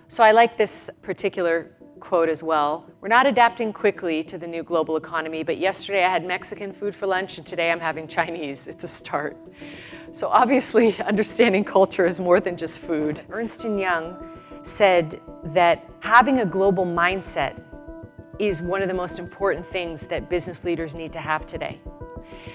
So I like this particular quote as well. We're not adapting quickly to the new global economy, but yesterday I had Mexican food for lunch and today I'm having Chinese. It's a start. So obviously understanding culture is more than just food. Ernst & Young said that having a global mindset is one of the most important things that business leaders need to have today.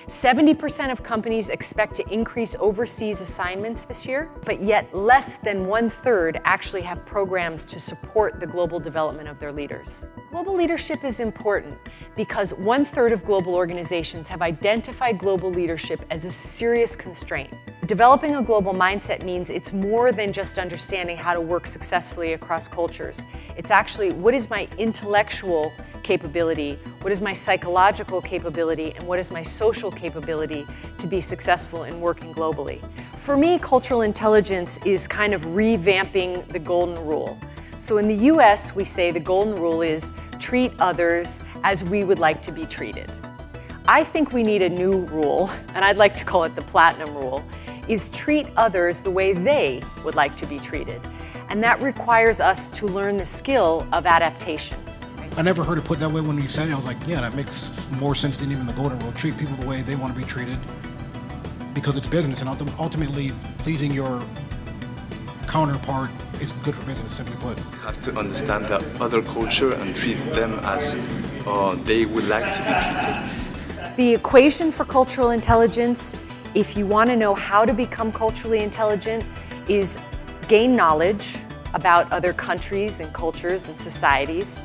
70% of companies expect to increase overseas assignments this year, but yet less than 1/3 actually have programs to support the global development of their leaders. Global leadership is important because 1/3 of global organizations have identified global leadership as a serious constraint. Developing a global mindset means it's more than just understanding how to work successfully across cultures. It's actually, what is my intellectual capability, what is my psychological capability, and what is my social capability to be successful in working globally. For me, cultural intelligence is kind of revamping the golden rule. So in the US, we say the golden rule is treat others as we would like to be treated. I think we need a new rule, and I'd like to call it the platinum rule, is treat others the way they would like to be treated. And that requires us to learn the skill of adaptation. I never heard it put that way when you said it. I was like, yeah, that makes more sense than even the golden rule. Treat people the way they want to be treated because it's business, and ultimately pleasing your counterpart is good for business, simply put. You have to understand that other culture and treat them as they would like to be treated. The equation for cultural intelligence, if you want to know how to become culturally intelligent, is gain knowledge about other countries and cultures and societies,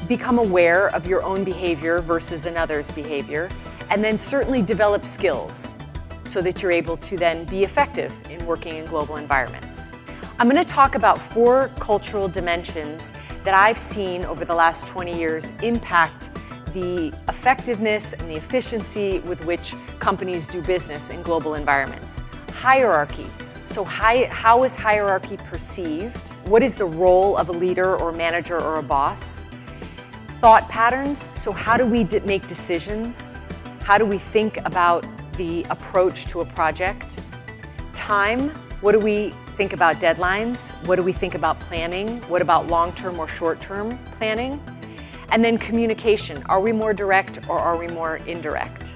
become aware of your own behavior versus another's behavior, and then certainly develop skills so that you're able to then be effective in working in global environments. I'm going to talk about 4 cultural dimensions that I've seen over the last 20 years impact the effectiveness and the efficiency with which companies do business in global environments. Hierarchy. So how is hierarchy perceived? What is the role of a leader or manager or a boss? Thought patterns. So how do we make decisions? How do we think about the approach to a project? Time. What do we think about deadlines? What do we think about planning? What about long-term or short-term planning? And then communication. Are we more direct or are we more indirect?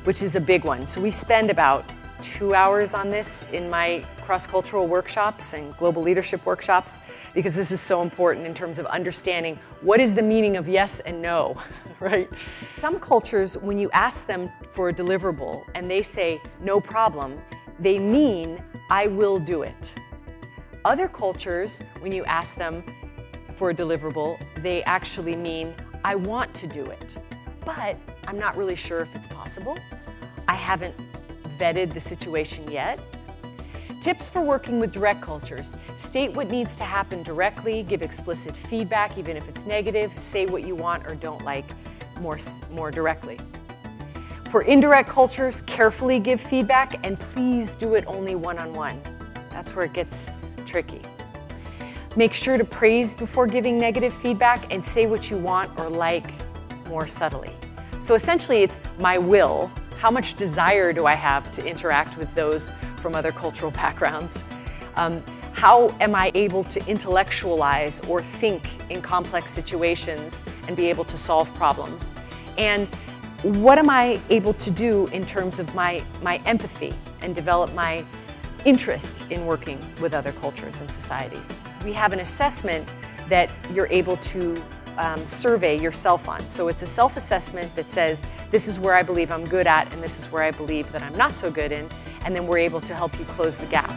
Which is a big one. So we spend about 2 hours on this in my cross-cultural workshops and global leadership workshops because this is so important in terms of understanding what is the meaning of yes and no, right? Some cultures, when you ask them for a deliverable and they say no problem, they mean I will do it. Other cultures, when you ask them for a deliverable, they actually mean I want to do it, but I'm not really sure if it's possible. I haven't vetted the situation yet. Tips for working with direct cultures. State what needs to happen directly, give explicit feedback even if it's negative, say what you want or don't like more directly. For indirect cultures, carefully give feedback and please do it only one-on-one. That's where it gets tricky. Make sure to praise before giving negative feedback and say what you want or like more subtly. So essentially it's my will. How much desire do I have to interact with those from other cultural backgrounds? How am I able to intellectualize or think in complex situations and be able to solve problems? And what am I able to do in terms of my empathy and develop my interest in working with other cultures and societies? We have an assessment that you're able to survey yourself on. So it's a self-assessment that says, this is where I believe I'm good at and this is where I believe that I'm not so good in, and then we're able to help you close the gap.